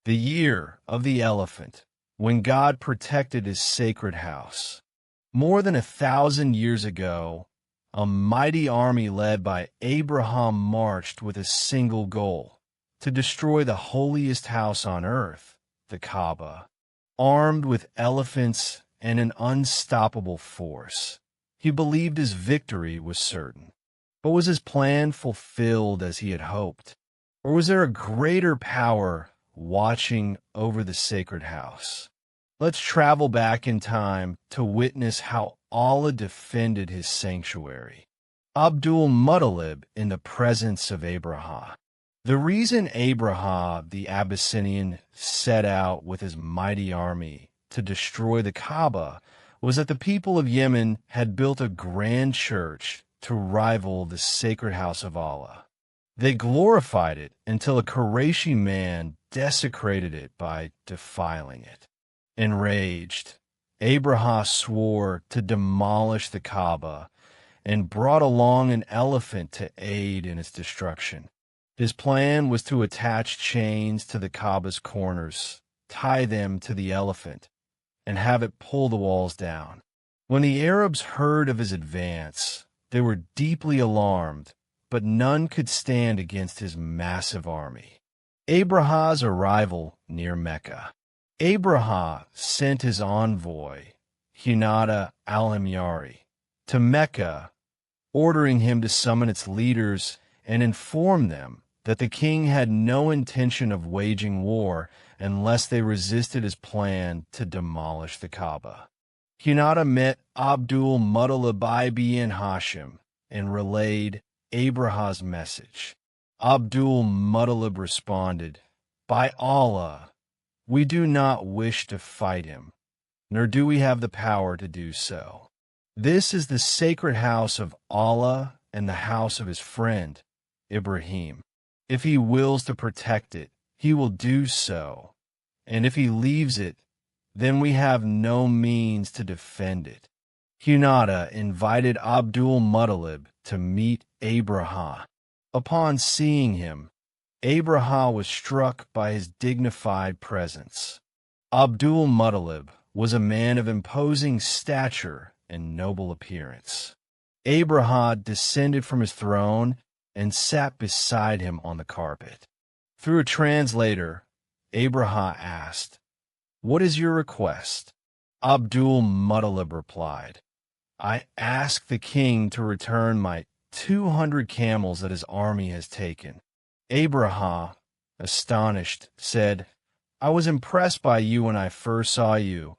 The year of the elephant, when God protected his sacred house. More than 1,000 years ago, a mighty army led by Abraham marched with a single goal: to destroy the holiest house on earth, the Kaaba. Armed with elephants and an unstoppable force, he believed his victory was certain. But was his plan fulfilled as he had hoped? Or was there a greater power watching over the sacred house? Let's travel back in time to witness how Allah defended his sanctuary. Abdul-Muttalib in the presence of Abraha. The reason Abraha the Abyssinian set out with his mighty army to destroy the Kaaba was that the people of Yemen had built a grand church to rival the sacred house of Allah. They glorified it until a Qurayshi man desecrated it by defiling it. Enraged, Abraha swore to demolish the Kaaba and brought along an elephant to aid in its destruction. His plan was to attach chains to the Kaaba's corners, tie them to the elephant, and have it pull the walls down. When the Arabs heard of his advance, they were deeply alarmed, but none could stand against his massive army. Abraha's arrival near Mecca. Abraha sent his envoy, Hunada al-Himyari, to Mecca, ordering him to summon its leaders and inform them that the king had no intention of waging war unless they resisted his plan to demolish the Kaaba. Hunada met Abdul-Muttalib ibn Hashim and relayed Abraha's message. Abdul-Muttalib responded, "By Allah, we do not wish to fight him, nor do we have the power to do so. This is the sacred house of Allah and the house of his friend, Ibrahim. If he wills to protect it, he will do so, and if he leaves it, then we have no means to defend it." Hunada invited Abdul-Muttalib to meet Abraha. Upon seeing him, Abraha was struck by his dignified presence. Abdul-Muttalib was a man of imposing stature and noble appearance. Abraha descended from his throne and sat beside him on the carpet. Through a translator, Abraha asked, "What is your request?" Abdul-Muttalib replied, "I ask the king to return my 200 camels that his army has taken." Abraha, astonished, said, "I was impressed by you when I first saw you,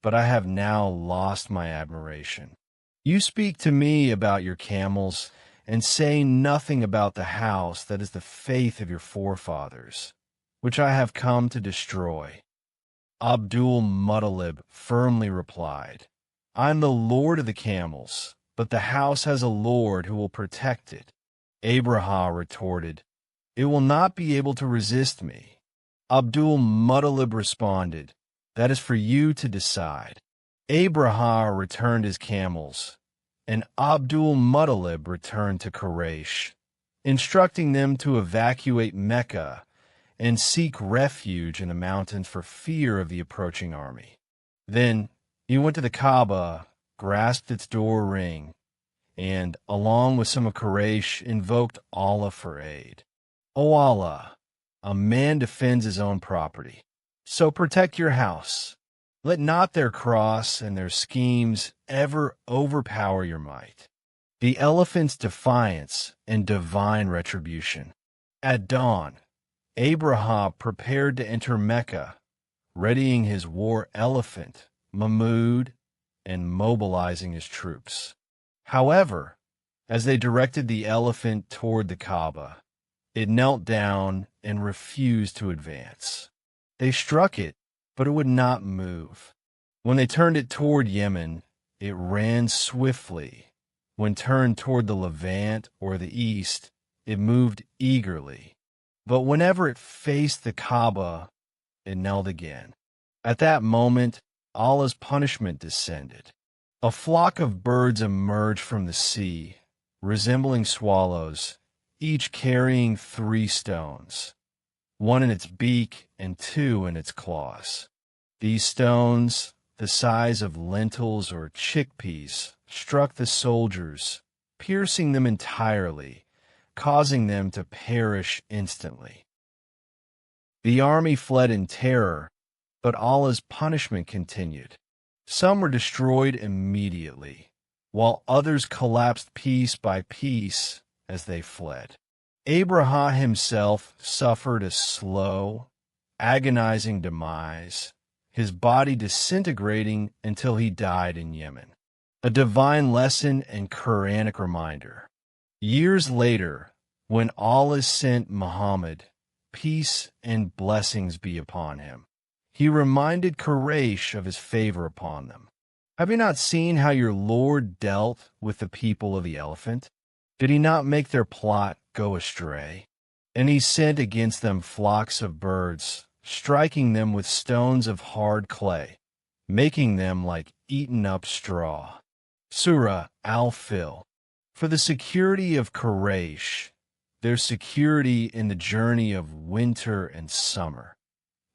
but I have now lost my admiration. You speak to me about your camels and say nothing about the house that is the faith of your forefathers, which I have come to destroy." Abdul-Muttalib firmly replied, "I am the lord of the camels, but the house has a lord who will protect it." Abraha retorted, "It will not be able to resist me." Abdul-Muttalib responded, "That is for you to decide." Abraha returned his camels, and Abdul-Muttalib returned to Quraysh, instructing them to evacuate Mecca and seek refuge in the mountains for fear of the approaching army. Then he went to the Kaaba, grasped its door ring, and, along with some of Quraysh, invoked Allah for aid. "O Allah, a man defends his own property, so protect your house. Let not their cross and their schemes ever overpower your might." The elephant's defiance and divine retribution. At dawn, Abraha prepared to enter Mecca, readying his war elephant, Mahmud, and mobilizing his troops. However, as they directed the elephant toward the Kaaba, it knelt down and refused to advance. They struck it, but it would not move. When they turned it toward Yemen, it ran swiftly. When turned toward the Levant or the East, it moved eagerly. But whenever it faced the Kaaba, it knelt again. At that moment, Allah's punishment descended. A flock of birds emerged from the sea, resembling swallows, each carrying 3 stones. one in its beak and two in its claws. These stones, the size of lentils or chickpeas, struck the soldiers, piercing them entirely, causing them to perish instantly. The army fled in terror, but Allah's punishment continued. Some were destroyed immediately, while others collapsed piece by piece as they fled. Abraha himself suffered a slow, agonizing demise, his body disintegrating until he died in Yemen. A divine lesson and Quranic reminder. Years later, when Allah sent Muhammad, peace and blessings be upon him, he reminded Quraysh of his favor upon them. Have you not seen how your Lord dealt with the people of the elephant? Did he not make their plot go astray? And he sent against them flocks of birds, striking them with stones of hard clay, making them like eaten-up straw. Surah Al-Fil. For the security of Quraysh, their security in the journey of winter and summer,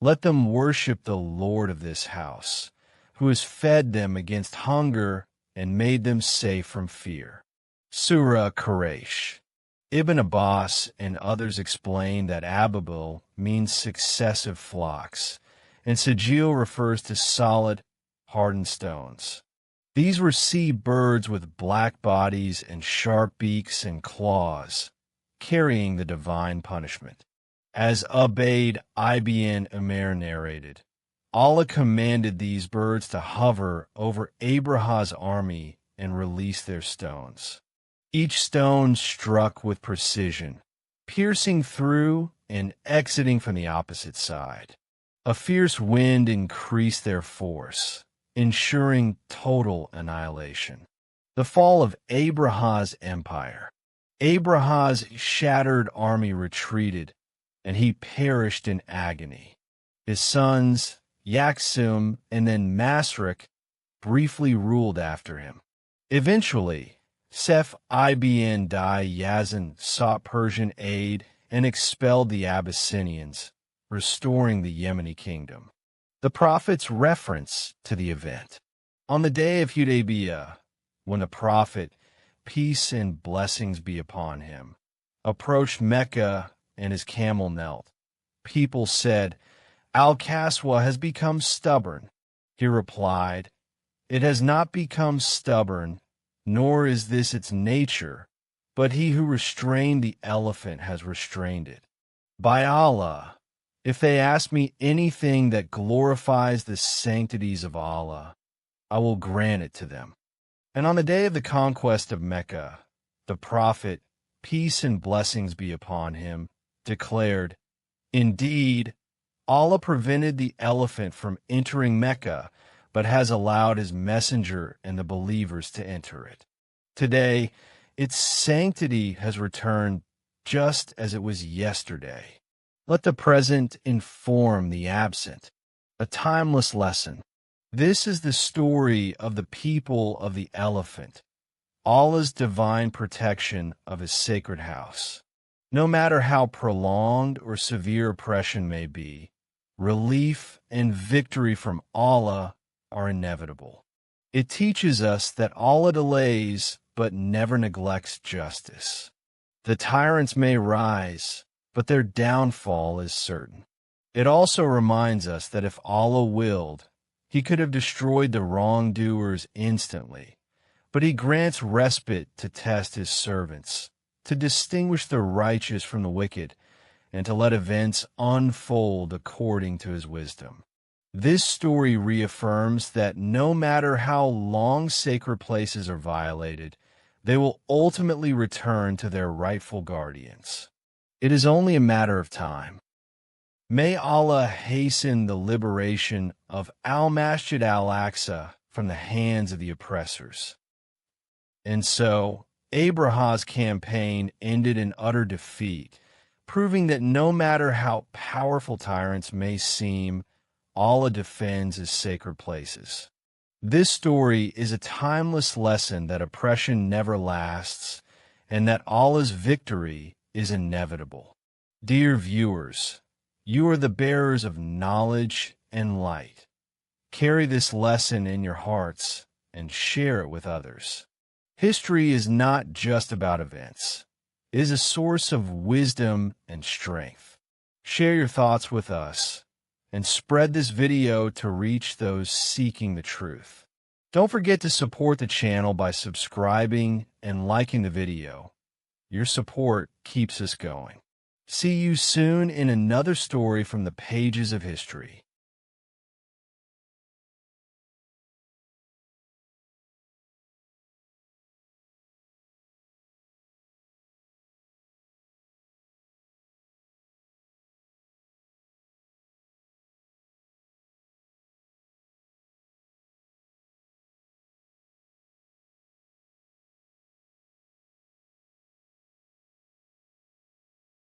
let them worship the Lord of this house, who has fed them against hunger and made them safe from fear. Surah Quraysh. Ibn Abbas and others explain that Ababil means successive flocks, and Sajil refers to solid, hardened stones. These were sea birds with black bodies and sharp beaks and claws, carrying the divine punishment. As Ubayd ibn Amir narrated, Allah commanded these birds to hover over Abraha's army and release their stones. Each stone struck with precision, piercing through and exiting from the opposite side. A fierce wind increased their force, ensuring total annihilation. The fall of Abraha's empire. Abraha's shattered army retreated, and he perished in agony. His sons, Yaksum and then Masrek, briefly ruled after him. Eventually, Sef ibn Yazan sought Persian aid and expelled the Abyssinians, restoring the Yemeni kingdom. The Prophet's reference to the event. On the day of Hudaybiyah, when the Prophet, peace and blessings be upon him, approached Mecca and his camel knelt, people said, "Al-Kaswa has become stubborn." He replied, "It has not become stubborn, nor is this its nature, but he who restrained the elephant has restrained it. By Allah, if they ask me anything that glorifies the sanctities of Allah, I will grant it to them." And on the day of the conquest of Mecca, the Prophet, peace and blessings be upon him, declared, "Indeed, Allah prevented the elephant from entering Mecca, but has allowed his messenger and the believers to enter it. Today, its sanctity has returned just as it was yesterday. Let the present inform the absent." A timeless lesson. This is the story of the people of the elephant, Allah's divine protection of his sacred house. No matter how prolonged or severe oppression may be, relief and victory from Allah are inevitable. It teaches us that Allah delays but never neglects justice. The tyrants may rise, but their downfall is certain. It also reminds us that if Allah willed, he could have destroyed the wrongdoers instantly, but he grants respite to test his servants, to distinguish the righteous from the wicked, and to let events unfold according to his wisdom. This story reaffirms that no matter how long sacred places are violated, they will ultimately return to their rightful guardians. It is only a matter of time. May Allah hasten the liberation of Al-Masjid Al-Aqsa from the hands of the oppressors. And so, Abraha's campaign ended in utter defeat, proving that no matter how powerful tyrants may seem, Allah defends his sacred places. This story is a timeless lesson that oppression never lasts and that Allah's victory is inevitable. Dear viewers, You are the bearers of knowledge and light. Carry this lesson in your hearts and share it with others. History is not just about events. It is a source of wisdom and strength. Share your thoughts with us and spread this video to reach those seeking the truth. Don't forget to support the channel by subscribing and liking the video. Your support keeps us going. See you soon in another story from the pages of history.